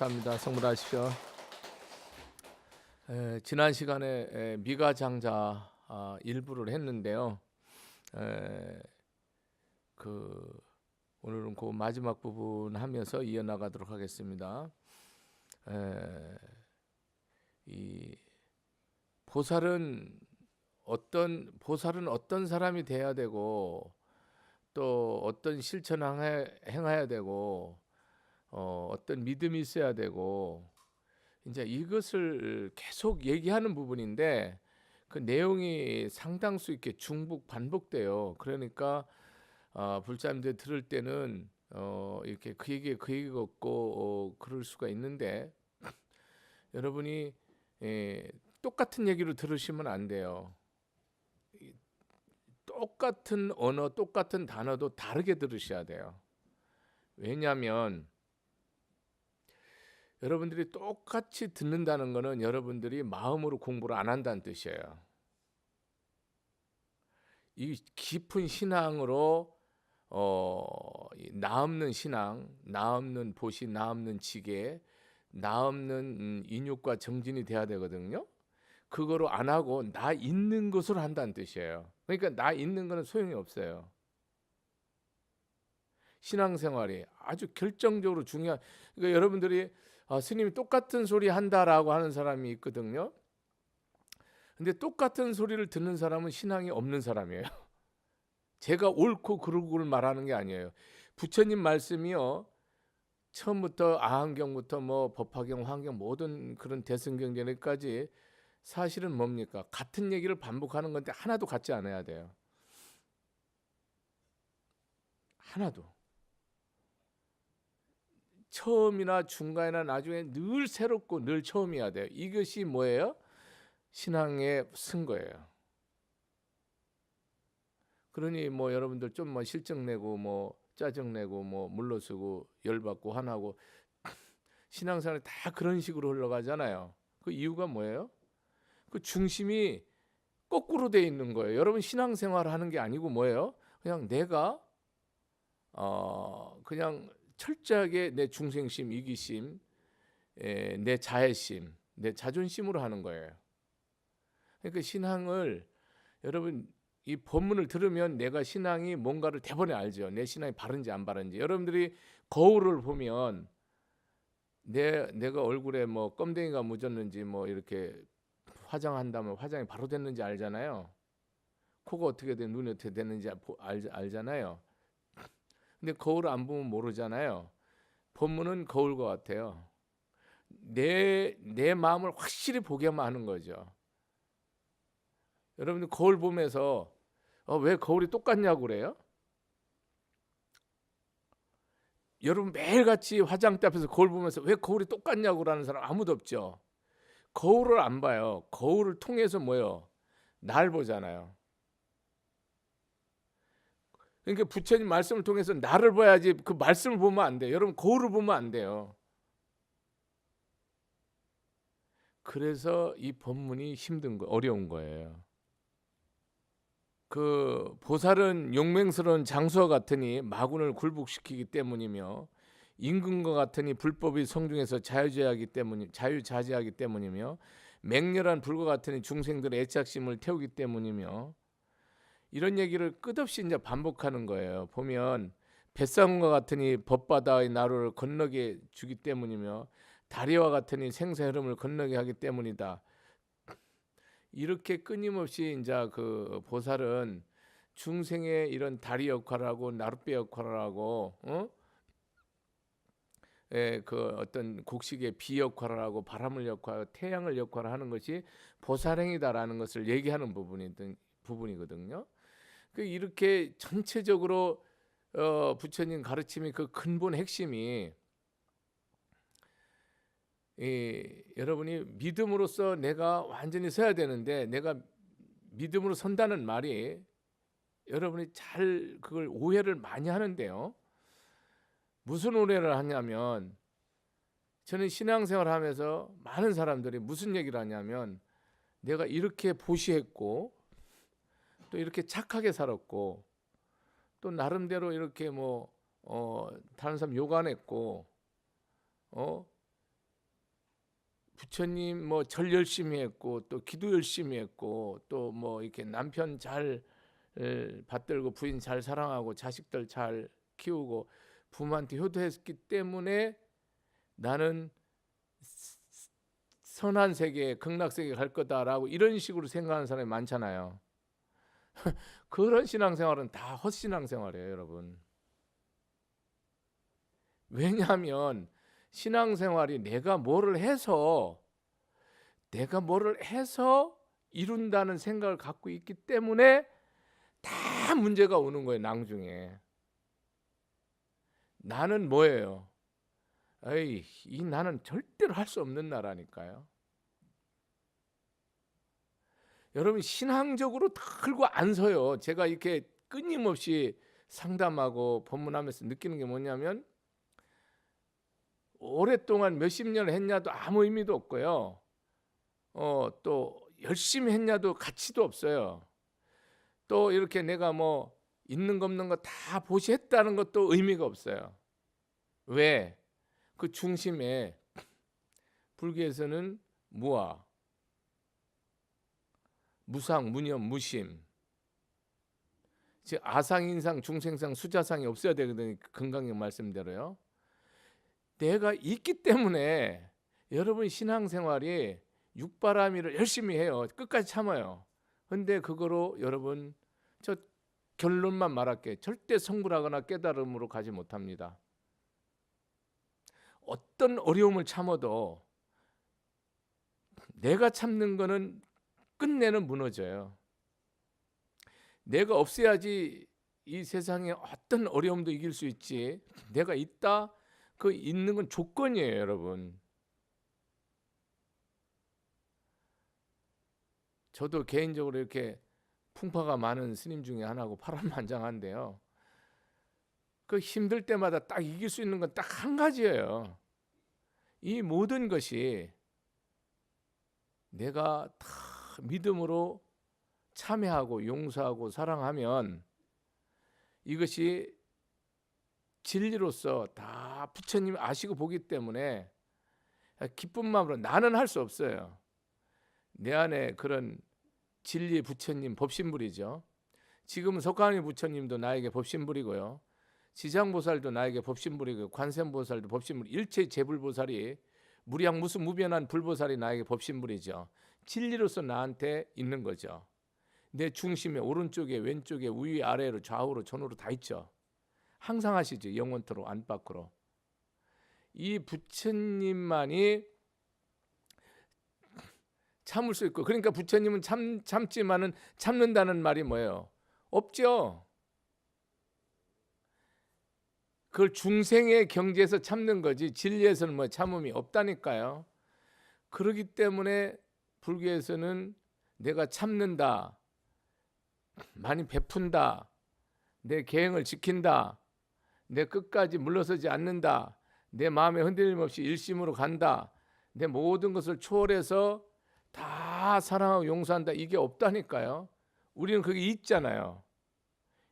감사합니다. 성불하십시오. 지난 시간에 미가 장자 일부를 했는데요. 에, 그 오늘은 그 마지막 부분 하면서 이어나가도록 하겠습니다. 이 보살은 어떤 사람이 돼야 되고 또 어떤 실천을 행해야 되고 어떤 믿음이 있어야 되고 이제 이것을 계속 얘기하는 부분인데 그 내용이 상당수 이렇게 중복 반복돼요. 그러니까 불자님들 들을 때는 이렇게 그 얘기 같고 그럴 수가 있는데 여러분이 똑같은 얘기로 들으시면 안 돼요. 똑같은 언어, 똑같은 단어도 다르게 들으셔야 돼요. 왜냐하면 여러분들이 똑같이 듣는다는 것은 여러분들이 마음으로 공부를 안 한다는 뜻이에요. 이 깊은 신앙으로 나 없는 신앙, 나 없는 보시, 나 없는 지계, 나 없는 인육과 정진이 돼야 되거든요. 그거로 안 하고 나 있는 것으로 한다는 뜻이에요. 그러니까 나 있는 거는 소용이 없어요. 신앙생활이 아주 결정적으로 중요한. 그러니까 여러분들이 스님이 똑같은 소리 한다라고 하는 사람이 있거든요. 근데 똑같은 소리를 듣는 사람은 신앙이 없는 사람이에요. 제가 옳고 그르고를 말하는 게 아니에요. 부처님 말씀이요. 처음부터 아한경부터 뭐 법화경, 환경 모든 그런 대승경전까지 사실은 뭡니까? 같은 얘기를 반복하는 건데 하나도 같지 않아야 돼요. 하나도. 처음이나 중간이나 나중에 늘 새롭고 늘 처음이어야 돼요. 이것이 뭐예요? 신앙의 승거예요. 그러니 뭐 여러분들 좀 뭐 실증 내고 뭐 짜증 내고 뭐 물러서고 열받고 화나고 신앙생활이 다 그런 식으로 흘러가잖아요. 그 이유가 뭐예요? 그 중심이 거꾸로 돼 있는 거예요. 여러분 신앙생활 하는 게 아니고 뭐예요? 그냥 내가 그냥 철저하게 내 중생심, 이기심, 내 자애심, 내 자존심으로 하는 거예요. 그러니까 신앙을 여러분 이 본문을 들으면 내가 신앙이 뭔가를 대번에 알죠. 내 신앙이 바른지 안 바른지. 여러분들이 거울을 보면 내가 얼굴에 뭐 껌댕이가 묻었는지 뭐 이렇게 화장한다면 화장이 바로 됐는지 알잖아요. 코가 어떻게 돼, 눈이 어떻게 됐는지 알잖아요. 근데 거울을 안 보면 모르잖아요. 본문은 거울과 같아요. 내 마음을 확실히 보게만 하는 거죠. 여러분들 거울 보면서 왜 거울이 똑같냐고 그래요? 여러분 매일같이 화장대 앞에서 거울 보면서 왜 거울이 똑같냐고 라는 사람 아무도 없죠. 거울을 안 봐요. 거울을 통해서 뭐예요? 날 보잖아요. 그러니까 부처님 말씀을 통해서 나를 봐야지 그 말씀을 보면 안 돼요. 여러분 거울을 보면 안 돼요. 그래서 이 법문이 힘든 거, 어려운 거예요. 그 보살은 용맹스러운 장수와 같으니 마군을 굴복시키기 때문이며 임금과 같으니 불법이 성중에서 자유자재하기 때문이며 맹렬한 불과 같으니 중생들의 애착심을 태우기 때문이며 이런 얘기를 끝없이 이제 반복하는 거예요. 보면 뱃사람과 같으니 법바다의 나루를 건너게 주기 때문이며 다리와 같으니 생사 흐름을 건너게 하기 때문이다. 이렇게 끊임없이 이제 그 보살은 중생의 이런 다리 역할을 하고 나룻배 역할을 하고 그 어떤 곡식의 비 역할을 하고 바람을 역할하고 태양을 역할을 하는 것이 보살행이다라는 것을 얘기하는 부분이거든요. 그 이렇게 전체적으로 부처님 가르침이 그 근본 핵심이 여러분이 믿음으로써 내가 완전히 서야 되는데 내가 믿음으로 선다는 말이 여러분이 잘 그걸 오해를 많이 하는데요. 무슨 오해를 하냐면 저는 신앙생활 하면서 많은 사람들이 무슨 얘기를 하냐면 내가 이렇게 보시했고 또 이렇게 착하게 살았고 또 나름대로 이렇게 뭐 다른 사람 욕 안 했고 부처님 뭐 절 열심히 했고 또 기도 열심히 했고 또 뭐 이렇게 남편 잘 받들고 부인 잘 사랑하고 자식들 잘 키우고 부모한테 효도했기 때문에 나는 선한 세계, 극락 세계 갈 거다라고 이런 식으로 생각하는 사람이 많잖아요. 그런 신앙생활은 다 헛신앙생활이에요, 여러분. 왜냐하면 신앙생활이 내가 뭐를 해서 이룬다는 생각을 갖고 있기 때문에 다 문제가 오는 거예요, 나중에. 나는 뭐예요? 에이, 이 나는 절대로 할 수 없는 나라니까요. 여러분 신앙적으로 들고 안 서요. 제가 이렇게 끊임없이 상담하고 법문하면서 느끼는 게 뭐냐면 오랫동안 몇십 년을 했냐도 아무 의미도 없고요. 또 열심히 했냐도 가치도 없어요. 또 이렇게 내가 뭐 있는 거 없는 거 다 보시했다는 것도 의미가 없어요. 왜? 그 중심에 불교에서는 무아, 무상, 무념, 무심, 즉 아상인상, 중생상, 수자상이 없어야 되거든요. 건강경 말씀대로요. 내가 있기 때문에 여러분 신앙생활이 육바라밀을 열심히 해요. 끝까지 참아요. 근데 그거로 여러분 저 결론만 말할게. 절대 성불하거나 깨달음으로 가지 못합니다. 어떤 어려움을 참아도 내가 참는 거는 끝내는 무너져요. 내가 없어야지 이 세상에 어떤 어려움도 이길 수 있지. 내가 있다, 그 있는 건 조건이에요, 여러분. 저도 개인적으로 이렇게 풍파가 많은 스님 중에 하나고 파란만장한데요. 그 힘들 때마다 딱 이길 수 있는 건 딱 한 가지예요. 이 모든 것이 내가 다 믿음으로 참여하고 용서하고 사랑하면 이것이 진리로서 다 부처님이 아시고 보기 때문에 기쁜 마음으로 나는 할 수 없어요. 내 안에 그런 진리 부처님 법신불이죠. 지금은 석가모니 부처님도 나에게 법신불이고요. 지장보살도 나에게 법신불이고 관세음보살도 법신불, 일체 제불보살이 무량 무수 무변한 불보살이 나에게 법신불이죠. 진리로서 나한테 있는 거죠. 내 중심에 오른쪽에 왼쪽에 위 아래로 좌우로 전으로 다 있죠. 항상 하시죠. 영원토록 안팎으로. 이 부처님만이 참을 수 있고, 그러니까 부처님은 참지만은 참는다는 말이 뭐예요? 없죠. 그걸 중생의 경지에서 참는 거지 진리에서는 뭐 참음이 없다니까요. 그렇기 때문에 불교에서는 내가 참는다, 많이 베푼다, 내 계행을 지킨다, 내 끝까지 물러서지 않는다, 내 마음에 흔들림 없이 일심으로 간다, 내 모든 것을 초월해서 다 사랑하고 용서한다, 이게 없다니까요. 우리는 그게 있잖아요.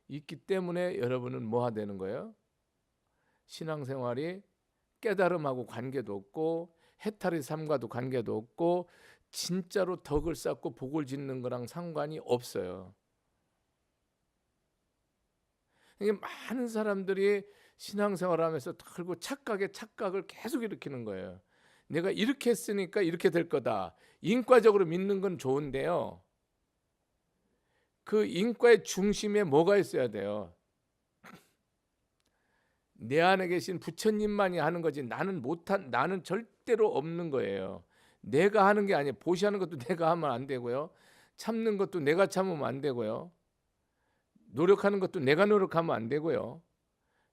있기 때문에 여러분은 뭐가 되는 거예요? 신앙생활이 깨달음하고 관계도 없고 해탈의 삶과도 관계도 없고 진짜로 덕을 쌓고 복을 짓는 거랑 상관이 없어요. 이게 많은 사람들이 신앙생활하면서 그리고 착각을 계속 일으키는 거예요. 내가 이렇게 했으니까 이렇게 될 거다. 인과적으로 믿는 건 좋은데요. 그 인과의 중심에 뭐가 있어야 돼요? 내 안에 계신 부처님만이 하는 거지 나는 절대로 없는 거예요. 내가 하는 게 아니에요. 보시하는 것도 내가 하면 안 되고요. 참는 것도 내가 참으면 안 되고요. 노력하는 것도 내가 노력하면 안 되고요.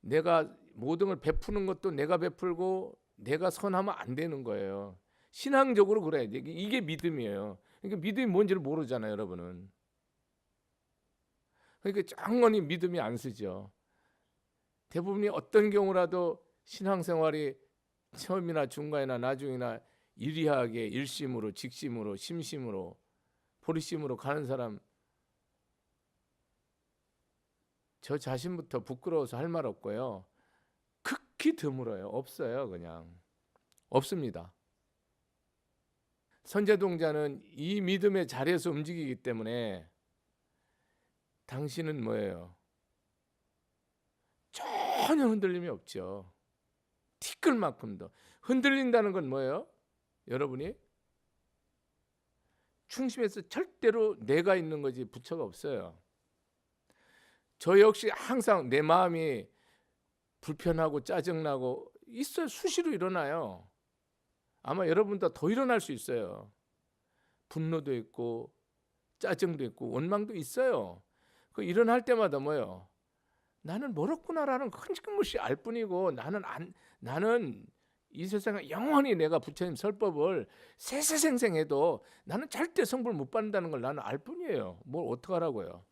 내가 모든 걸 베푸는 것도 내가 베풀고 내가 선하면 안 되는 거예요. 신앙적으로 그래야 돼. 이게 믿음이에요. 그러니까 믿음이 뭔지를 모르잖아요, 여러분은. 그러니까 짱원히 믿음이 안 쓰죠. 대부분이 어떤 경우라도 신앙생활이 처음이나 중간이나 나중이나 일희하게 일심으로 직심으로 심심으로 보리심으로 가는 사람, 저 자신부터 부끄러워서 할 말 없고요. 극히 드물어요. 없어요. 그냥 없습니다. 선제동자는 이 믿음의 자리에서 움직이기 때문에 당신은 뭐예요? 전혀 흔들림이 없죠. 티끌만큼도. 흔들린다는 건 뭐예요? 여러분이 중심에서 절대로 내가 있는 거지 부처가 없어요. 저 역시 항상 내 마음이 불편하고 짜증나고 있어요. 수시로 일어나요. 아마 여러분보다 더 일어날 수 있어요. 분노도 있고 짜증도 있고 원망도 있어요. 그 일어날 때마다 뭐예요? 나는 멀었구나라는 큰 것이 알 뿐이고 나는 이 세상에 영원히 내가 부처님 설법을 세세생생해도 나는 절대 성불 못 받는다는 걸 나는 알 뿐이에요. 뭘 어떡하라고요?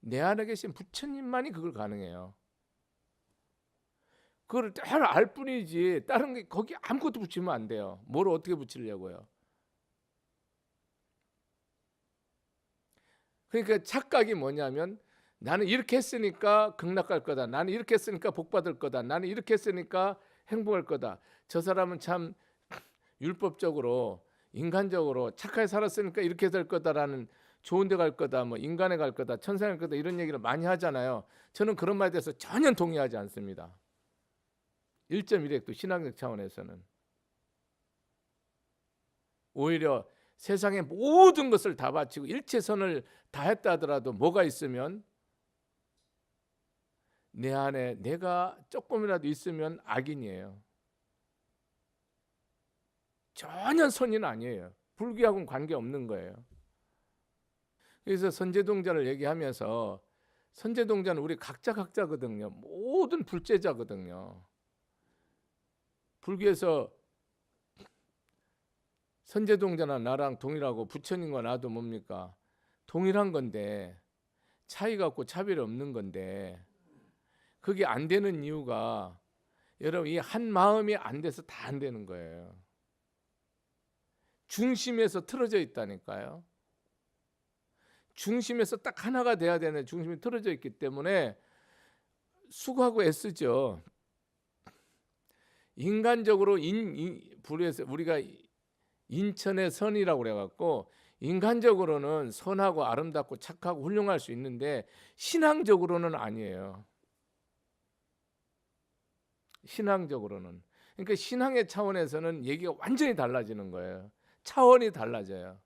내 안에 계신 부처님만이 그걸 가능해요. 그걸 잘 알 뿐이지 다른 게 거기 아무것도 붙이면 안 돼요. 뭘 어떻게 붙이려고요? 그러니까 착각이 뭐냐면 나는 이렇게 했으니까 극락갈 거다. 나는 이렇게 했으니까 복 받을 거다. 나는 이렇게 했으니까 행복할 거다. 저 사람은 참 율법적으로 인간적으로 착하게 살았으니까 이렇게 될 거다라는 좋은 데 갈 거다. 뭐 인간에 갈 거다. 천상에 갈 거다. 이런 얘기를 많이 하잖아요. 저는 그런 말에 대해서 전혀 동의하지 않습니다. 1.1핵도 신앙적 차원에서는 오히려 세상의 모든 것을 다 바치고 일체선을 다 했다 하더라도 뭐가 있으면 내 안에 내가 조금이라도 있으면 악인이에요. 전혀 선인 아니에요. 불교하고는 관계없는 거예요. 그래서 선제동자를 얘기하면서 선제동자는 우리 각자거든요. 모든 불제자거든요. 불교에서 선제동자나 나랑 동일하고 부처님과 나도 뭡니까? 동일한 건데 차이가 없고 차별이 없는 건데 그게 안 되는 이유가 여러분 이 한 마음이 안 돼서 다 안 되는 거예요. 중심에서 틀어져 있다니까요. 중심에서 딱 하나가 돼야 되는 중심이 틀어져 있기 때문에 수고하고 애쓰죠. 인간적으로 불에서 우리가 인천의 선이라고 그래갖고 인간적으로는 선하고 아름답고 착하고 훌륭할 수 있는데 신앙적으로는 아니에요. 신앙적으로는. 그러니까 신앙의 차원에서는 얘기가 완전히 달라지는 거예요. 차원이 달라져요.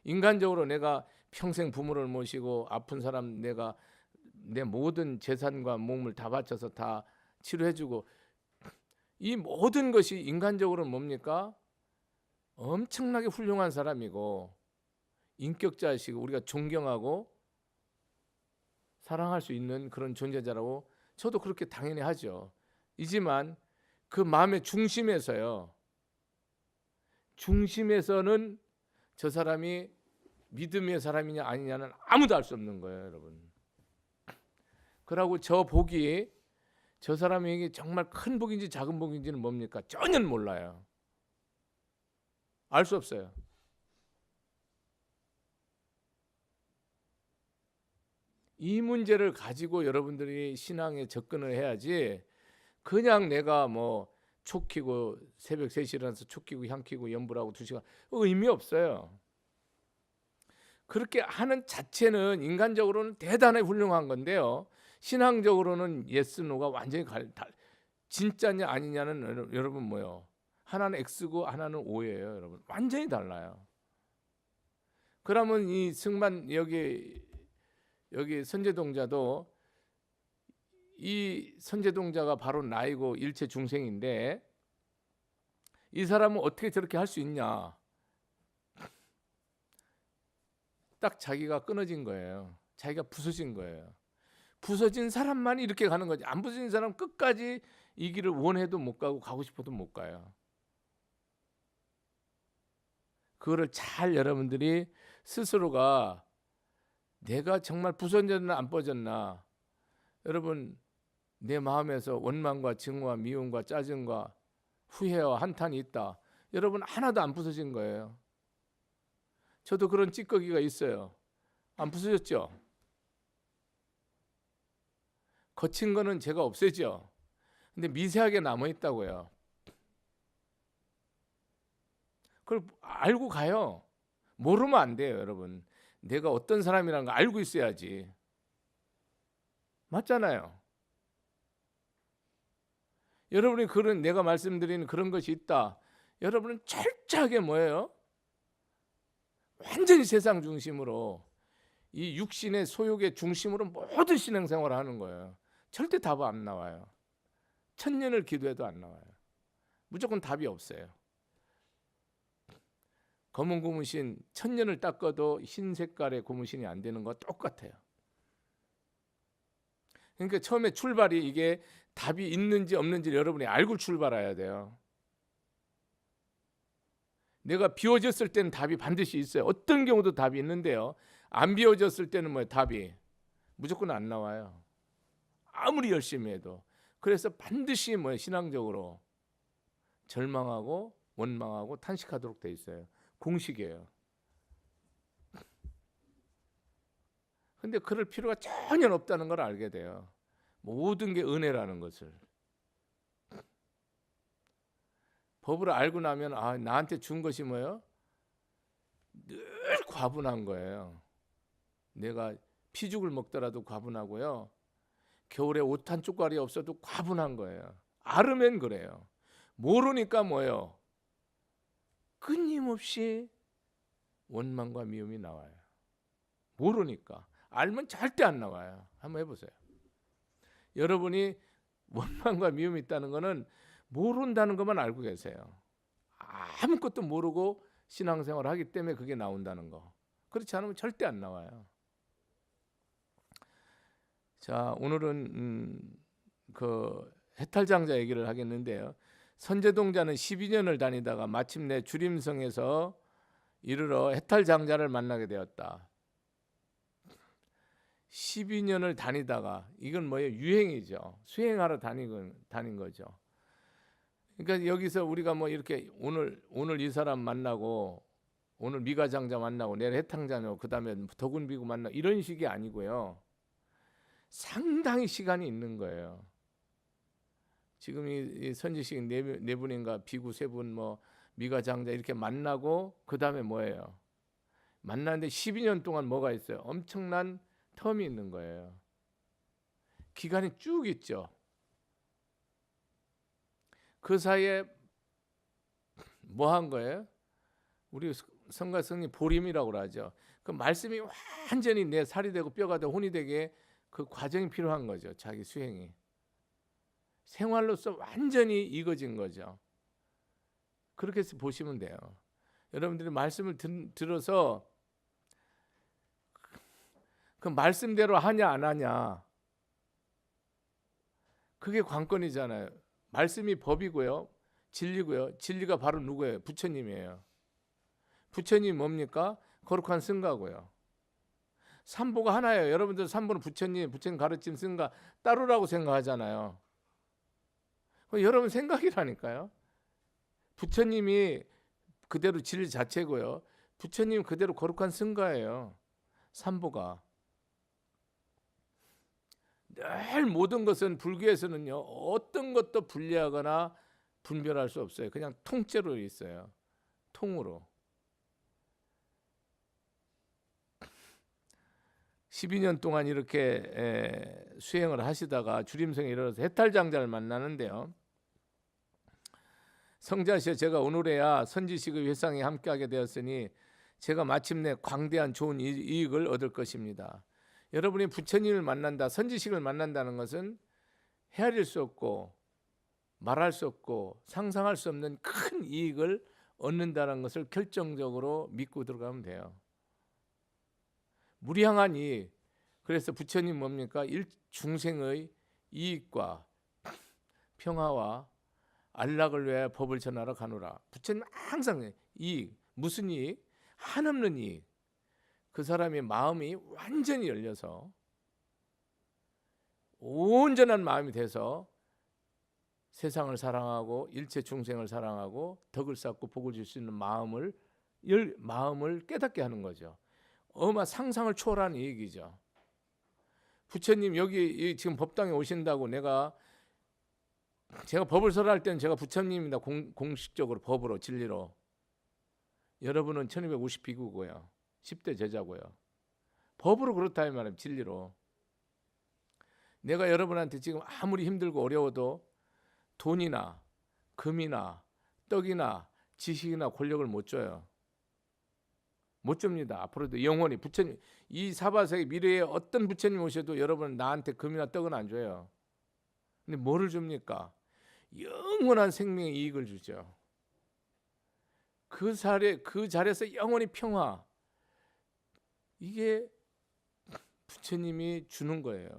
인간적으로 내가 평생 부모를 모시고 아픈 사람 내가 내 모든 재산과 몸을 다 바쳐서 다 치료해주고 이 모든 것이 인간적으로는 뭡니까? 엄청나게 훌륭한 사람이고 인격자이시고 우리가 존경하고 사랑할 수 있는 그런 존재자라고 저도 그렇게 당연히 하죠. 이지만 그 마음의 중심에서는 저 사람이 믿음의 사람이냐 아니냐는 아무도 알 수 없는 거예요, 여러분. 그러고 저 복이 저 사람에게 정말 큰 복인지 작은 복인지는 뭡니까? 전혀 몰라요. 알 수 없어요. 이 문제를 가지고 여러분들이 신앙에 접근을 해야지 그냥 내가 뭐 촉키고 새벽 3시에 일어나서 촉키고 향키고 연불하고 2시간 의미 없어요. 그렇게 하는 자체는 인간적으로는 대단히 훌륭한 건데요. 신앙적으로는 예스 노가 완전히 진짜냐 아니냐는 여러분 뭐요? 하나는 X고 하나는 O예요, 여러분. 완전히 달라요. 그러면 이 승만 여기 선제동자도 이 선제동자가 바로 나이고 일체 중생인데 이 사람은 어떻게 저렇게 할 수 있냐? 딱 자기가 끊어진 거예요. 자기가 부서진 거예요. 부서진 사람만 이렇게 가는 거지. 안 부서진 사람 끝까지 이 길을 원해도 못 가고 가고 싶어도 못 가요. 그거를 잘 여러분들이 스스로가 내가 정말 부서졌나 안 빠졌나 여러분 내 마음에서 원망과 증오와 미움과 짜증과 후회와 한탄이 있다. 여러분 하나도 안 부서진 거예요. 저도 그런 찌꺼기가 있어요. 안 부서졌죠? 거친 거는 제가 없애죠. 근데 미세하게 남아 있다고요. 그걸 알고 가요. 모르면 안 돼요, 여러분. 내가 어떤 사람이라는 거 알고 있어야지. 맞잖아요. 여러분이 그런 내가 말씀드리는 그런 것이 있다. 여러분은 철저하게 뭐예요? 완전히 세상 중심으로 이 육신의 소욕의 중심으로 모든 신앙생활을 하는 거예요. 절대 답 안 나와요. 천년을 기도해도 안 나와요. 무조건 답이 없어요. 검은 고무신 천년을 닦아도 흰 색깔의 고무신이 안 되는 거 똑같아요. 그러니까 처음에 출발이 이게 답이 있는지 없는지 여러분이 알고 출발해야 돼요. 내가 비워졌을 때는 답이 반드시 있어요. 어떤 경우도 답이 있는데요. 안 비워졌을 때는 뭐예요? 답이 무조건 안 나와요. 아무리 열심히 해도. 그래서 반드시 뭐예요? 신앙적으로 절망하고 원망하고 탄식하도록 돼 있어요. 공식이에요. 근데 그럴 필요가 전혀 없다는 걸 알게 돼요. 모든 게 은혜라는 것을. 법을 알고 나면 아, 나한테 준 것이 뭐예요? 늘 과분한 거예요. 내가 피죽을 먹더라도 과분하고요. 겨울에 옷 한 쪽갈이 없어도 과분한 거예요. 알으면 그래요. 모르니까 뭐예요? 끊임없이 원망과 미움이 나와요. 모르니까. 알면 절대 안 나와요. 한번 해보세요. 여러분이 원망과 미움이 있다는 것은 모른다는 것만 알고 계세요. 아무것도 모르고 신앙생활을 하기 때문에 그게 나온다는 거. 그렇지 않으면 절대 안 나와요. 자, 오늘은 그 해탈장자 얘기를 하겠는데요. 선제동자는 12년을 다니다가 마침내 주림성에서 이르러 해탈장자를 만나게 되었다. 12년을 다니다가 이건 뭐예요? 유행이죠. 수행하러 다닌 거죠. 그러니까 여기서 우리가 뭐 이렇게 오늘 이 사람 만나고 오늘 미가장자 만나고 내일 해탕자녀 그다음에 덕운비구 만나고 이런 식이 아니고요. 상당히 시간이 있는 거예요. 지금 이 선지식 네 분인가 비구 세 분 뭐 미가장자 이렇게 만나고 그다음에 뭐예요? 만났는데 12년 동안 뭐가 있어요? 엄청난 텀이 있는 거예요. 기간이 쭉 있죠. 그 사이에 뭐 한 거예요? 우리 성가 성님 보림이라고 그러죠. 그 말씀이 완전히 내 살이 되고 뼈가 되고 혼이 되게 그 과정이 필요한 거죠. 자기 수행이. 생활로서 완전히 익어진 거죠. 그렇게 해서 보시면 돼요. 여러분들이 말씀을 들어서 그 말씀대로 하냐 안 하냐 그게 관건이잖아요. 말씀이 법이고요. 진리고요. 진리가 바로 누구예요? 부처님이에요. 부처님 뭡니까? 거룩한 승가고요. 삼보가 하나예요. 여러분들 삼보는 부처님 가르침 승가 따로라고 생각하잖아요. 여러분 생각이라니까요. 부처님이 그대로 진리 자체고요. 부처님 그대로 거룩한 승가예요. 삼보가. 늘 모든 것은 불교에서는요. 어떤 것도 분리하거나 분별할 수 없어요. 그냥 통째로 있어요. 통으로. 12년 동안 이렇게 수행을 하시다가 주림성에 이르러서 해탈장자를 만나는데요. 성자시여 제가 오늘에야 선지식의 회상에 함께하게 되었으니 제가 마침내 광대한 좋은 이익을 얻을 것입니다. 여러분이 부처님을 만난다, 선지식을 만난다는 것은 헤아릴 수 없고 말할 수 없고 상상할 수 없는 큰 이익을 얻는다는 것을 결정적으로 믿고 들어가면 돼요. 무량한 이익. 그래서 부처님 뭡니까? 중생의 이익과 평화와 안락을 위해 법을 전하러 가노라. 부처님 항상 이익. 무슨 이익? 한없는 이익. 그 사람의 마음이 완전히 열려서 온전한 마음이 돼서 세상을 사랑하고 일체 중생을 사랑하고 덕을 쌓고 복을 줄 수 있는 마음을 깨닫게 하는 거죠. 상상을 초월한 얘기죠. 부처님 여기 지금 법당에 오신다고 제가 법을 설할 때는 제가 부처님입니다. 공식적으로 법으로 진리로. 여러분은 1250 비구고요. 10대 제자고요. 법으로 그렇다 이 말이에요. 진리로. 내가 여러분한테 지금 아무리 힘들고 어려워도 돈이나 금이나 떡이나 지식이나 권력을 못 줘요. 못 줍니다. 앞으로도 영원히 부처님, 이 사바세계 미래에 어떤 부처님 오셔도 여러분 나한테 금이나 떡은 안 줘요. 근데 뭐를 줍니까? 영원한 생명의 이익을 주죠. 그 자리에서 영원히 평화. 이게 부처님이 주는 거예요.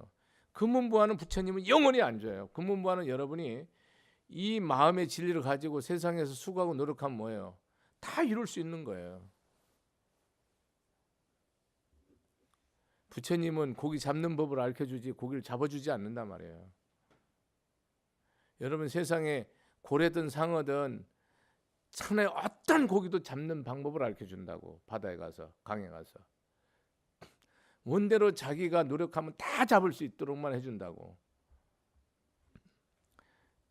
금문부화는 부처님은 영원히 안 줘요. 금문부화는 여러분이 이 마음의 진리를 가지고 세상에서 수고하고 노력하면 뭐예요? 다 이룰 수 있는 거예요. 부처님은 고기 잡는 법을 알려주지 고기를 잡아주지 않는단 말이에요. 여러분 세상에 고래든 상어든 천에 어떤 고기도 잡는 방법을 알려준다고. 바다에 가서 강에 가서 원대로 자기가 노력하면 다 잡을 수 있도록만 해준다고.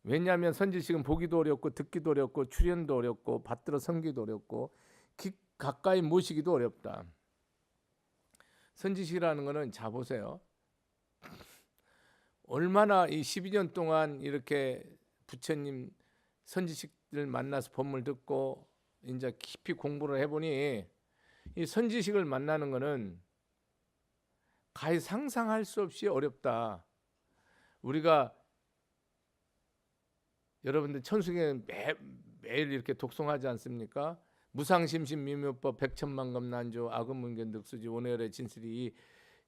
왜냐하면 선지식은 보기도 어렵고 듣기도 어렵고 출연도 어렵고 받들어 섬기도 어렵고 가까이 모시기도 어렵다. 선지식이라는 거는 자 보세요. 얼마나 이 12년 동안 이렇게 부처님 선지식들 만나서 법문을 듣고 이제 깊이 공부를 해보니 이 선지식을 만나는 거는 가히 상상할 수 없이 어렵다. 우리가 여러분들 천수경 매일 이렇게 독송하지 않습니까? 무상심신미묘법 백천만금 난조 아금문견 득수지 원해열의 진실이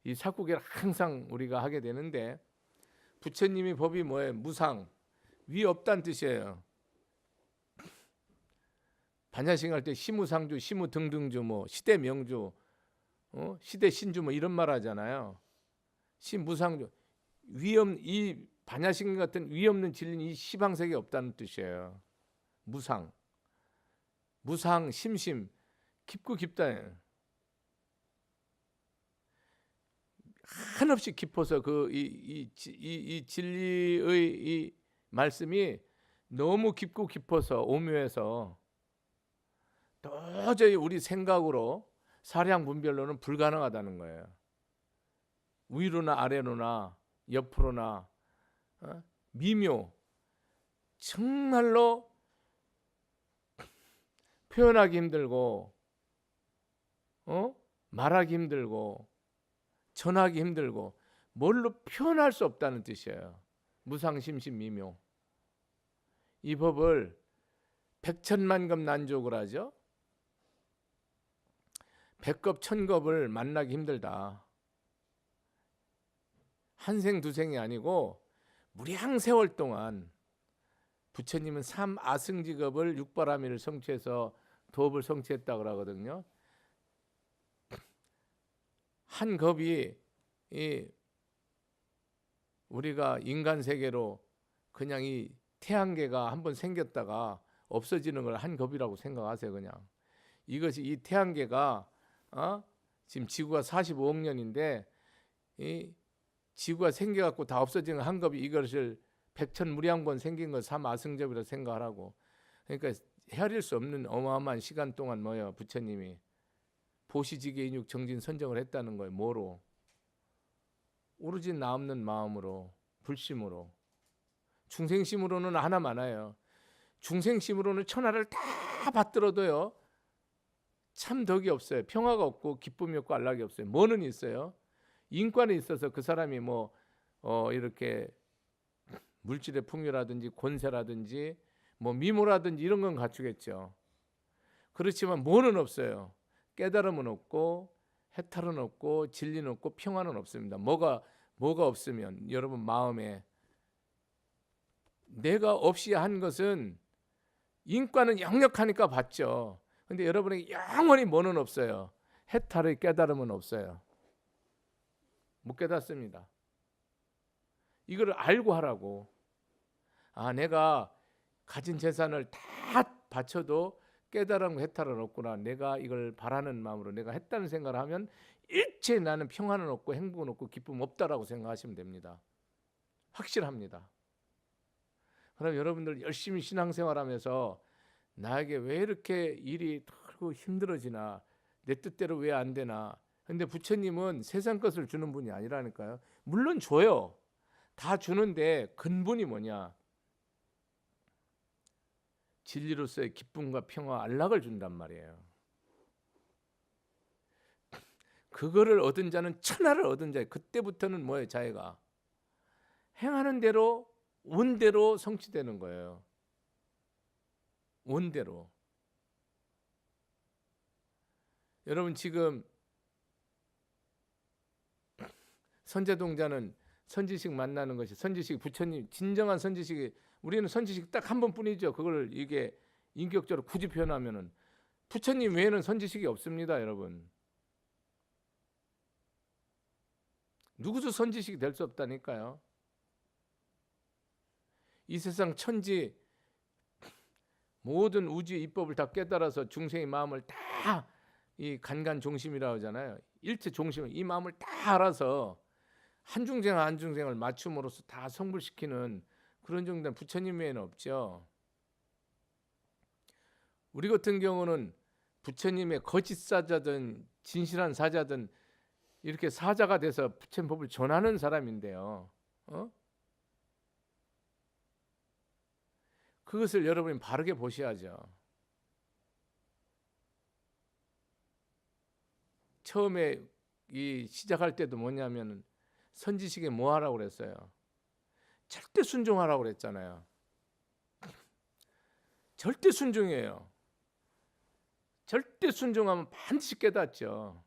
이 사구계를 항상 우리가 하게 되는데 부처님이 법이 뭐예요? 무상, 위 없다는 뜻이에요. 반야식 할 때 시무상주, 시무등등주, 뭐 시대명주, 시대신주 뭐 이런 말 하잖아요. 시무상주, 이 반야식 같은 위 없는 진리는 이 시방세계에 없다는 뜻이에요. 무상, 심심, 깊고 깊다. 한없이 깊어서 이 진리의 이 말씀이 너무 깊고 깊어서 오묘해서 도저히 우리 생각으로 사량 분별로는 불가능하다는 거예요. 위로나 아래로나 옆으로나 미묘, 정말로 표현하기 힘들고 말하기 힘들고 전하기 힘들고 뭘로 표현할 수 없다는 뜻이에요. 무상심신미묘. 이 법을 백천만급 난족을 하죠. 백급 천급을 만나기 힘들다. 한 생 두 생이 아니고 무량 세월 동안 부처님은 3아승직업을 6바라미를 성취해서 도업을 성취했다고 그러거든요. 한 겁이 우리가 인간 세계로 그냥 이 태양계가 한번 생겼다가 없어지는 걸 한 겁이라고 생각하세요. 그냥 이것이 이 태양계가 지금 지구가 45억 년인데 이 지구가 생겨갖고 다 없어지는 한 겁이 이것을 백천무량번 생긴 걸 3아승접이라고 생각하라고. 그러니까 헤아릴 수 없는 어마어마한 시간 동안 뭐예요? 부처님이 보시지계 인육 정진 선정을 했다는 거예요. 뭐로? 오로지 나 없는 마음으로, 불심으로. 중생심으로는 하나 많아요. 중생심으로는 천하를 다 받들어도요 참 덕이 없어요. 평화가 없고 기쁨이 없고 안락이 없어요. 뭐는 있어요? 인권에 있어서 그 사람이 뭐 이렇게 물질의 풍요라든지 권세라든지 뭐 미모라든지 이런 건 갖추겠죠. 그렇지만 뭐는 없어요. 깨달음은 없고 해탈은 없고 진리는 없고 평화는 없습니다. 뭐가 없으면 여러분 마음에 내가 없이 한 것은 인과는 역력하니까 받죠. 근데 여러분에게 영원히 뭐는 없어요. 해탈의 깨달음은 없어요. 못 깨닫습니다. 이걸 알고 하라고. 내가 가진 재산을 다 바쳐도 깨달음 해탈은 없구나. 내가 이걸 바라는 마음으로 내가 했다는 생각을 하면 일체 나는 평안은 없고 행복은 없고 기쁨 없다라고 생각하시면 됩니다. 확실합니다. 그럼 여러분들 열심히 신앙생활하면서 나에게 왜 이렇게 일이 아이고 힘들어지나, 내 뜻대로 왜 안 되나. 근데 부처님은 세상 것을 주는 분이 아니라니까요. 물론 줘요. 다 주는데 근본이 뭐냐? 진리로서의 기쁨과 평화, 안락을 준단 말이에요. 그거를 얻은 자는 천하를 얻은 자예요. 그때부터는 뭐예요? 자기가 행하는 대로 원대로 성취되는 거예요. 원대로. 여러분 지금 선제동자는 선지식 만나는 것이, 선지식 부처님 진정한 선지식이, 우리는 선지식 딱 한 번뿐이죠. 그걸 이게 인격적으로 굳이 표현하면은 부처님 외에는 선지식이 없습니다, 여러분. 누구도 선지식이 될 수 없다니까요. 이 세상 천지 모든 우주의 이법을 다 깨달아서 중생의 마음을 다, 이 간간종심이라고 하잖아요. 일체 종심을, 이 마음을 다 알아서 한 중생 한 중생을 맞춤으로써 다 성불시키는 그런 정도는 부처님 외에는 없죠. 우리 같은 경우는 부처님의 거짓 사자든 진실한 사자든 이렇게 사자가 돼서 부처님 법을 전하는 사람인데요. 그것을 여러분이 바르게 보셔야죠. 처음에 이 시작할 때도 뭐냐면 선지식에 뭐 하라고 그랬어요? 절대 순종하라고 그랬잖아요. 절대 순종이에요. 절대 순종하면 반드시 깨닫죠.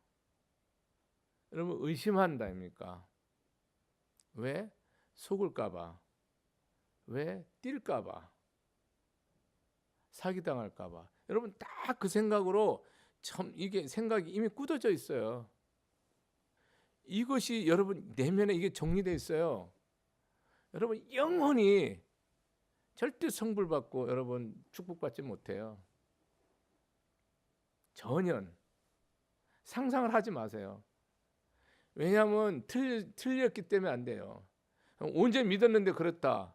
여러분 의심한다입니까? 왜? 속을까봐. 왜? 뛸까봐. 사기당할까봐. 여러분 딱 그 생각으로 참 이게 생각이 이미 굳어져 있어요. 이것이 여러분 내면에 이게 정리되어 있어요. 여러분 영원히 절대 성불받고 여러분 축복받지 못해요. 전혀 상상을 하지 마세요. 왜냐하면 틀렸기 때문에 안 돼요. 언제 믿었는데 그렇다.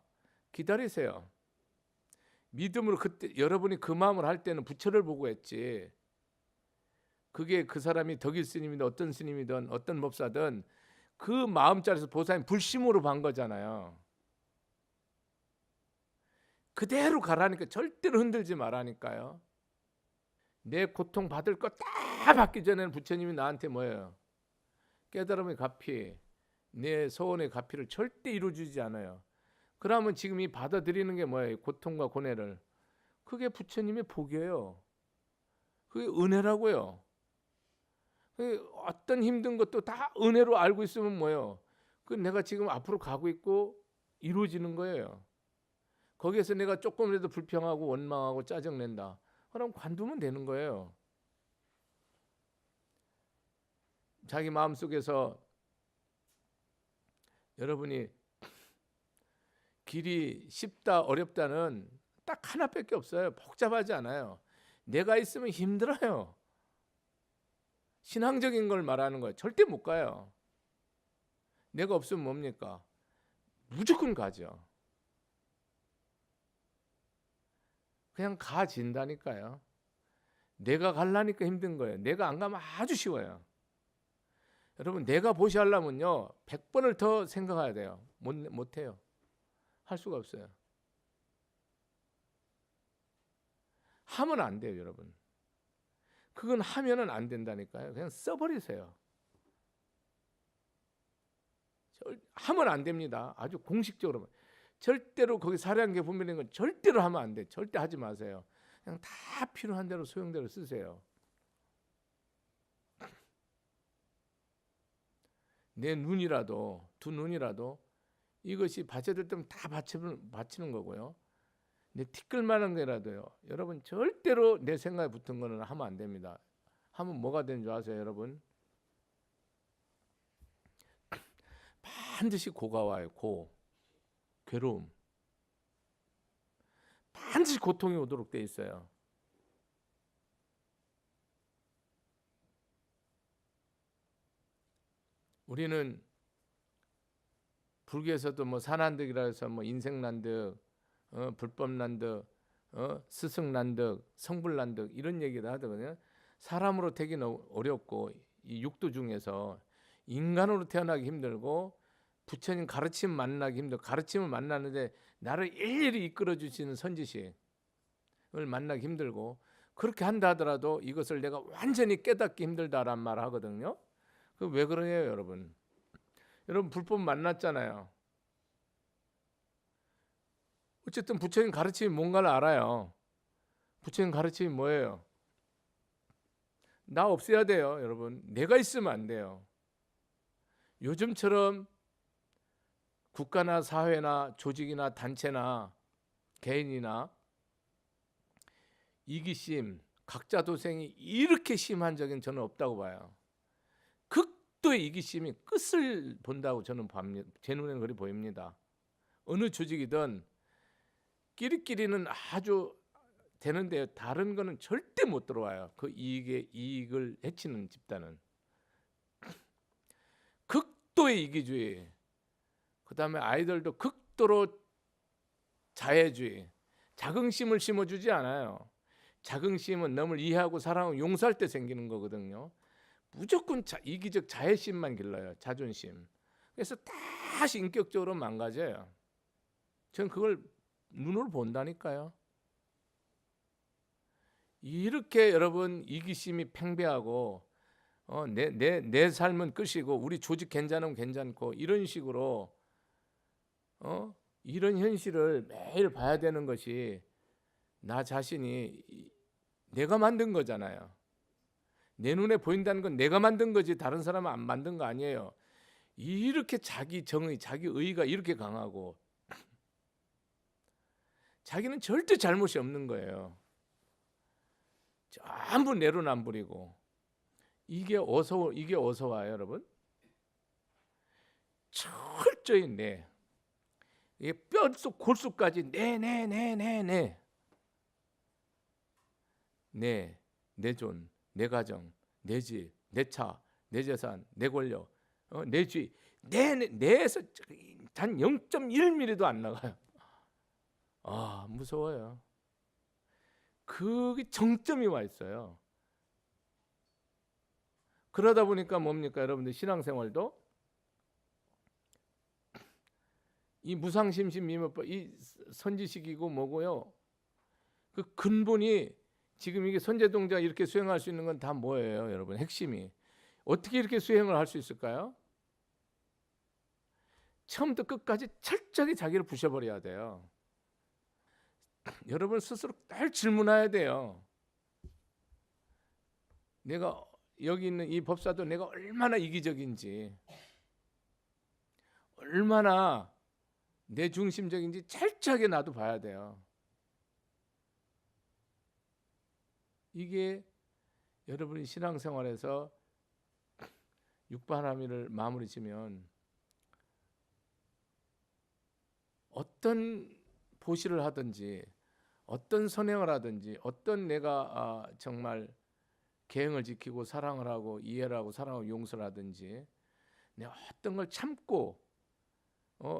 기다리세요. 믿음으로 그때 여러분이 그 마음을 할 때는 부처를 보고 했지. 그게 그 사람이 덕일 스님이든 어떤 스님이든 어떤 법사든 그 마음자리에서 보살님 불심으로 반 거잖아요. 그대로 가라니까, 절대로 흔들지 말라니까요. 내 고통 받을 거 다 받기 전에는 부처님이 나한테 뭐예요? 깨달음의 가피, 내 소원의 가피를 절대 이루어주지 않아요. 그러면 지금 이 받아들이는 게 뭐예요? 고통과 고뇌를. 그게 부처님의 복이에요. 그게 은혜라고요. 어떤 힘든 것도 다 은혜로 알고 있으면 뭐예요? 그 내가 지금 앞으로 가고 있고 이루어지는 거예요. 거기에서 내가 조금이라도 불평하고 원망하고 짜증낸다. 그럼 관두면 되는 거예요. 자기 마음속에서 여러분이 길이 쉽다 어렵다는 딱 하나밖에 없어요. 복잡하지 않아요. 내가 있으면 힘들어요. 신앙적인 걸 말하는 거예요. 절대 못 가요. 내가 없으면 뭡니까? 무조건 가죠. 그냥 가진다니까요. 내가 가려니까 힘든 거예요. 내가 안 가면 아주 쉬워요. 여러분 내가 보시려면요 100번을 더 생각해야 돼요. 못해요. 할 수가 없어요. 하면 안 돼요, 여러분. 그건 하면은 안 된다니까요. 그냥 써버리세요. 하면 안 됩니다. 아주 공식적으로. 절대로 거기 사량계 분별인 건 절대로 하면 안 돼. 절대 하지 마세요. 그냥 다 필요한 대로 소용대로 쓰세요. 내 눈이라도, 두 눈이라도 이것이 바쳐야 될 때면 다 바치는 거고요. 내 티끌만한 게라도요. 여러분 절대로 내 생각에 붙은 거는 하면 안 됩니다. 하면 뭐가 되는 줄 아세요, 여러분? 반드시 고가 와요. 괴로움. 반드시 고통이 오도록 돼 있어요. 우리는 불교에서도 뭐 산한득이라 해서 뭐 인생난득, 불법난득, 스승난득, 성불난득 이런 얘기도 하거든요. 사람으로 되기는 어렵고 이 육도 중에서 인간으로 태어나기 힘들고 부처님 가르침 만나기 힘들고 가르침을 만나는데 나를 일일이 이끌어 주시는 선지식을 만나기 힘들고 그렇게 한다 하더라도 이것을 내가 완전히 깨닫기 힘들다란 말을 하거든요. 그 왜 그러냐요, 여러분. 여러분 불법 만났잖아요. 어쨌든 부처님 가르침이 뭔가를 알아요. 부처님 가르침이 뭐예요? 나 없애야 돼요, 여러분. 내가 있으면 안 돼요. 요즘처럼 국가나 사회나 조직이나 단체나 개인이나 이기심, 각자 도생이 이렇게 심한 적은 저는 없다고 봐요. 극도의 이기심이 끝을 본다고 저는 봅니다. 제 눈에는 그리 보입니다. 어느 조직이든 끼리끼리는 아주 되는데 다른 거는 절대 못 들어와요. 그 이익을 해치는 집단은. 극도의 이기주의. 그다음에 아이들도 극도로 자애주의. 자긍심을 심어주지 않아요. 자긍심은 남을 이해하고 사랑하고 용서할 때 생기는 거거든요. 무조건 이기적 자애심만 길러요. 자존심. 그래서 다시 인격적으로 망가져요. 전 그걸 눈으로 본다니까요. 이렇게 여러분 이기심이 팽배하고 내 삶은 끝이고 우리 조직 괜찮으면 괜찮고 이런 식으로 이런 현실을 매일 봐야 되는 것이 나 자신이 내가 만든 거잖아요. 내 눈에 보인다는 건 내가 만든 거지 다른 사람은 안 만든 거 아니에요. 이렇게 자기 정의, 자기 의의가 이렇게 강하고 자기는 절대 잘못이 없는 거예요. 전부 내로남불이고 이게 어서 와요, 여러분. 철저히 이게 뼛속 골수까지 내 돈, 내 가정, 내 집, 내 차, 내 재산, 내 권력, 내 주의, 내에서 단 0.1mm도 안 나가요. 아, 무서워요. 그게 정점이 와 있어요. 그러다 보니까 뭡니까, 여러분들 신앙생활도 이 무상심신미滅 이 선지식이고 뭐고요. 그 근본이 지금 이게 선제동자 이렇게 수행할 수 있는 건 다 뭐예요, 여러분? 핵심이 어떻게 이렇게 수행을 할 수 있을까요? 처음부터 끝까지 철저하게 자기를 부셔버려야 돼요. 여러분 스스로 늘 질문해야 돼요. 내가 여기 있는 이 법사도 내가 얼마나 이기적인지, 얼마나 내 중심적인지 철저하게 나도 봐야 돼요. 이게 여러분이 신앙생활에서 육바라밀을 마무리 지면 어떤 보시를 하든지 어떤 선행을 하든지 어떤 내가 정말 계행을 지키고 사랑을 하고 이해를 하고 사랑하고 용서를 하든지 내가 어떤 걸 참고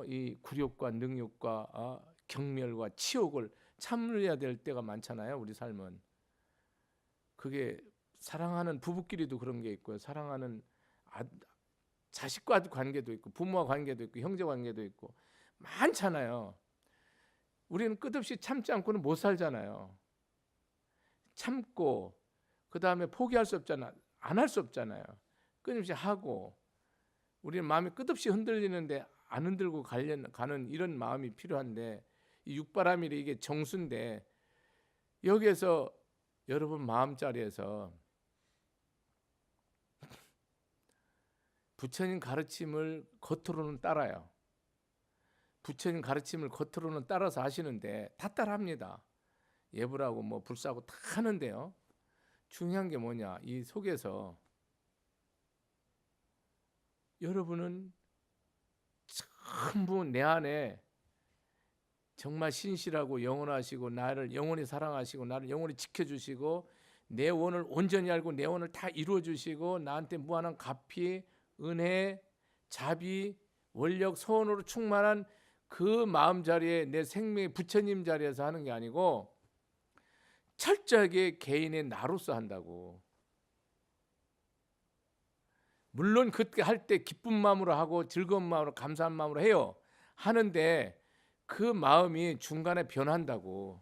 이 굴욕과 능욕과 경멸과 치욕을 참아야 될 때가 많잖아요. 우리 삶은. 그게 사랑하는 부부끼리도 그런 게 있고요. 사랑하는 자식과 관계도 있고 부모와 관계도 있고 형제 관계도 있고 많잖아요. 우리는 끝없이 참지 않고는 못 살잖아요. 참고 그 다음에 포기할 수 없잖아. 안 할 수 없잖아요. 끊임없이 하고 우리는 마음이 끝없이 흔들리는데 안 흔들고 가는 이런 마음이 필요한데 이 육바라밀이 이게 정수인데 여기에서 여러분 마음자리에서 부처님 가르침을 겉으로는 따라요. 부처님 가르침을 겉으로는 따라서 하시는데 다 따라합니다. 예불하고 뭐 불사하고 다 하는데요. 중요한 게 뭐냐? 이 속에서 여러분은 전부 내 안에 정말 신실하고 영원하시고 나를 영원히 사랑하시고 나를 영원히 지켜주시고 내 원을 온전히 알고 내 원을 다 이루어주시고 나한테 무한한 가피, 은혜, 자비, 원력, 소원으로 충만한 그 마음 자리에 내 생명의 부처님 자리에서 하는 게 아니고 철저하게 개인의 나로서 한다고. 물론 그때 할 때 기쁜 마음으로 하고 즐거운 마음으로 감사한 마음으로 해요. 하는데 그 마음이 중간에 변한다고.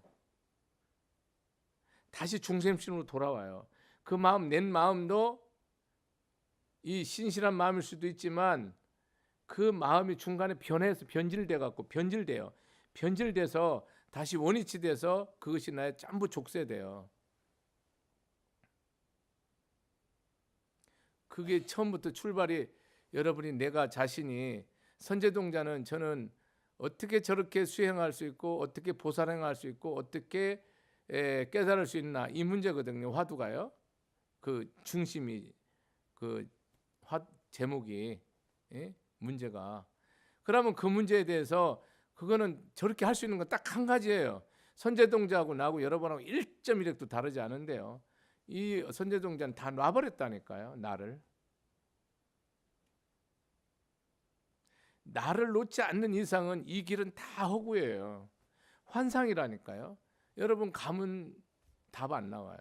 다시 중생심으로 돌아와요. 그 마음, 낸 마음도 이 신실한 마음일 수도 있지만 그 마음이 중간에 변해서 변질돼 갖고 변질돼요. 변질돼서 다시 원위치 돼서 그것이 나의 전부 족쇄돼요. 그게 처음부터 출발이, 여러분이 내가 자신이 선제동자는 저는 어떻게 저렇게 수행할 수 있고 어떻게 보살행할 수 있고 어떻게 깨달을 수 있나, 이 문제거든요. 화두가요. 그 중심이, 그 제목이, 예? 문제가. 그러면 그 문제에 대해서 그거는 저렇게 할 수 있는 건 딱 한 가지예요. 선제동자하고 나하고 여러분하고 1.1획도 다르지 않은데요. 이 선제동자는 다 놔버렸다니까요. 나를 놓지 않는 이상은 이 길은 다 허구예요. 환상이라니까요. 여러분 가면 답 안 나와요.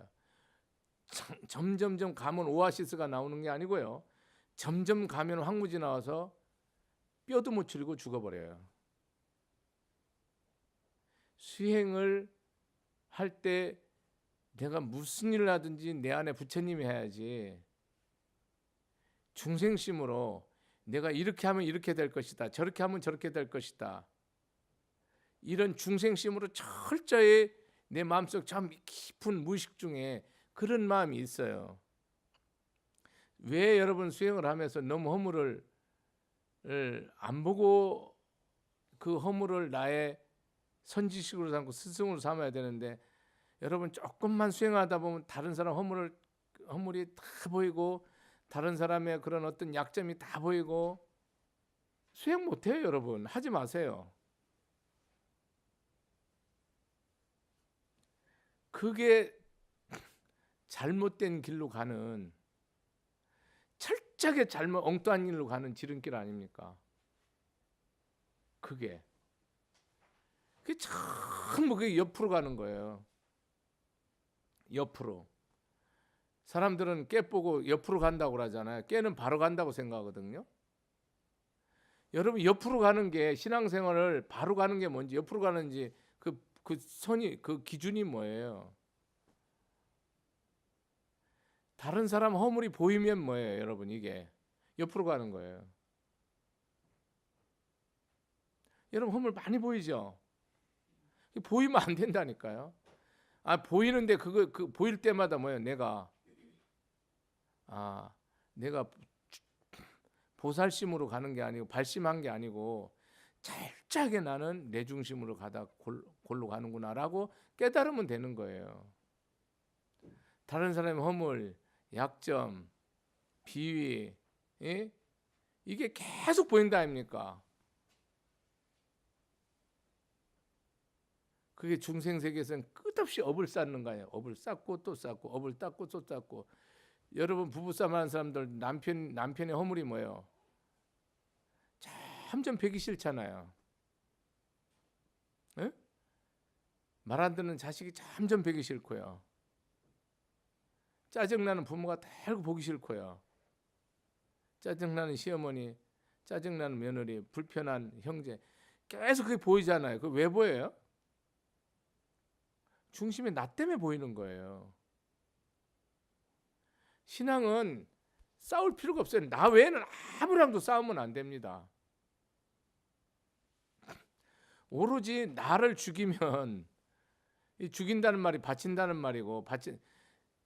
점점점 가면 오아시스가 나오는 게 아니고요. 점점 가면 황무지 나와서 뼈도 못 추리고 죽어버려요. 수행을 할 때 내가 무슨 일을 하든지 내 안에 부처님이 해야지, 중생심으로 내가 이렇게 하면 이렇게 될 것이다, 저렇게 하면 저렇게 될 것이다, 이런 중생심으로 철저히 내 마음속 참 깊은 무의식 중에 그런 마음이 있어요. 왜 여러분 수행을 하면서 너무 허물을 안 보고 그 허물을 나의 선지식으로 삼고 스승으로 삼아야 되는데, 여러분 조금만 수행하다 보면 다른 사람 허물이 다 보이고 다른 사람의 그런 어떤 약점이 다 보이고 수행 못해요. 여러분 하지 마세요. 그게 잘못된 길로 가는, 철저하게 엉뚱한 길로 가는 지름길 아닙니까? 그게 전부 그게 옆으로 가는 거예요. 옆으로. 사람들은 깨 보고 옆으로 간다고 그러잖아요. 깨는 바로 간다고 생각하거든요. 여러분 옆으로 가는 게, 신앙생활을 바로 가는 게 뭔지, 옆으로 가는지 그 선이, 그 기준이 뭐예요? 다른 사람 허물이 보이면 뭐예요, 여러분? 이게 옆으로 가는 거예요. 여러분 허물 많이 보이죠? 보이면 안 된다니까요. 보이는데 그 보일 때마다 뭐예요? 내가 보살심으로 가는 게 아니고 발심한 게 아니고 철저하게 나는 내 중심으로 가다 골로 가는구나라고 깨달으면 되는 거예요. 다른 사람의 허물, 약점, 비위, 예? 이게 계속 보인다 아닙니까? 그게 중생 세계에서는 끝없이 업을 쌓는 거예요. 업을 쌓고 또 쌓고, 업을 쌓고 또 쌓고. 여러분 부부싸움 하는 사람들 남편의 허물이 뭐예요? 점점 배기 싫잖아요. 예? 말 안 듣는 자식이 점점 배기 싫고요. 짜증나는 부모가 달고 보기 싫고요. 짜증나는 시어머니, 짜증나는 며느리, 불편한 형제, 계속 그게 보이잖아요. 그게 왜 보여요? 중심이 나 때문에 보이는 거예요. 신앙은 싸울 필요가 없어요. 나 외에는 아무랑도 싸우면 안 됩니다. 오로지 나를 죽이면, 이 죽인다는 말이 바친다는 말이고,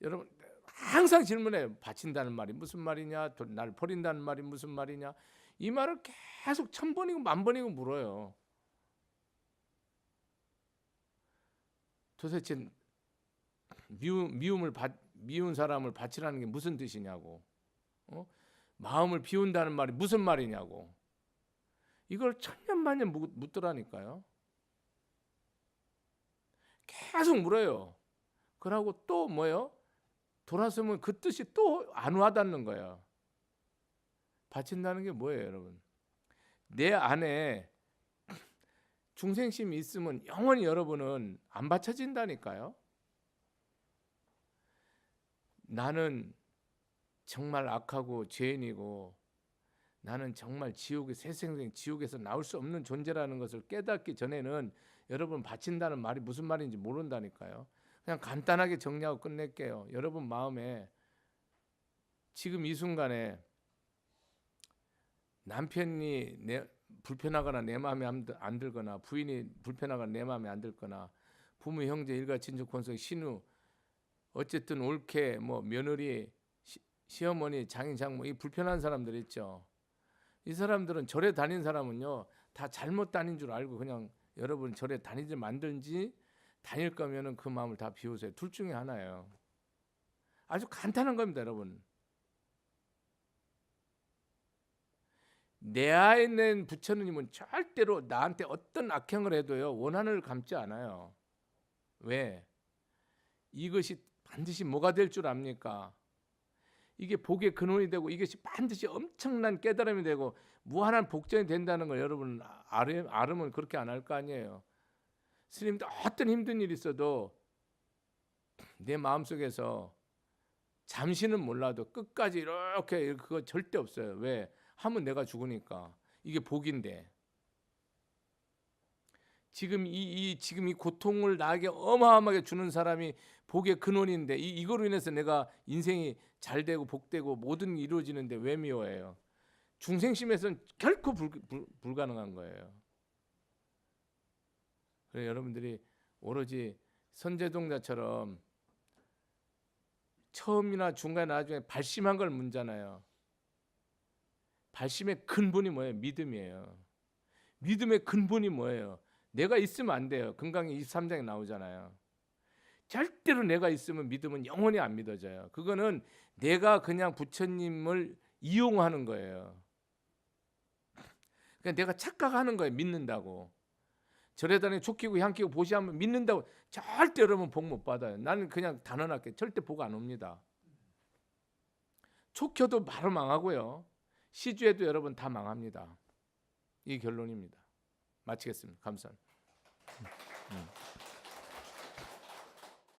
여러분 항상 질문해요. 바친다는 말이 무슨 말이냐, 날 버린다는 말이 무슨 말이냐, 이 말을 계속 1000번이고 10,000번이고 물어요. 도대체 미운 사람을 바치라는 게 무슨 뜻이냐고, 마음을 비운다는 말이 무슨 말이냐고, 이걸 천년만년 묻더라니까요. 계속 물어요. 그러고 또 뭐예요? 돌아서면 그 뜻이 또 안 와닿는 거예요. 바친다는 게 뭐예요, 여러분? 내 안에 중생심이 있으면 영원히 여러분은 안 받쳐진다니까요. 나는 정말 악하고 죄인이고 나는 정말 지옥의 새생생 지옥에서 나올 수 없는 존재라는 것을 깨닫기 전에는 여러분 바친다는 말이 무슨 말인지 모른다니까요. 그냥 간단하게 정리하고 끝낼게요. 여러분 마음에 지금 이 순간에 남편이 불편하거나 내 마음에 안 들거나 부인이 불편하거나 내 마음에 안 들거나 부모 형제 일가 친척 권속 신우 어쨌든 옳게 뭐 며느리 시어머니 장인 장모 이 불편한 사람들 있죠. 이 사람들은 절에 다닌 사람은요 다 잘못 다닌 줄 알고 그냥 여러분 절에 다니지 만든지 다닐 거면은 그 마음을 다 비우세요. 둘 중에 하나예요. 아주 간단한 겁니다, 여러분. 내 안에 있는 부처님은 절대로 나한테 어떤 악행을 해도요 원한을 감지 않아요. 왜? 이것이 반드시 뭐가 될 줄 압니까? 이게 복의 근원이 되고 이것이 반드시 엄청난 깨달음이 되고 무한한 복전이 된다는 걸 여러분 알으면 그렇게 안 할 거 아니에요. 스님도 어떤 힘든 일이 있어도 내 마음속에서 잠시는 몰라도 끝까지 이렇게 그거 절대 없어요. 왜? 하면 내가 죽으니까. 이게 복인데. 지금 이 고통을 나에게 어마어마하게 주는 사람이 복의 근원인데 이거로 인해서 내가 인생이 잘 되고 복되고 모든 이루어지는데 왜 미워해요? 중생심에서는 결코 불가능한 거예요. 그래서 여러분들이 오로지 선제동자처럼 처음이나 중간 나중에 발심한 걸 묻잖아요. 발심의 근본이 뭐예요? 믿음이에요. 믿음의 근본이 뭐예요? 내가 있으면 안 돼요. 금강의 23장에 나오잖아요. 절대로 내가 있으면 믿음은 영원히 안 믿어져요. 그거는 내가 그냥 부처님을 이용하는 거예요. 그냥 내가 착각하는 거예요. 믿는다고. 절에 다니 촉키고 향키고 보시하면 믿는다고 절대 여러분 복 못 받아요. 나는 그냥 단언할게. 절대 복 안 옵니다. 촉켜도 바로 망하고요. 시주에도 여러분 다 망합니다. 이 결론입니다. 마치겠습니다. 감사합니다.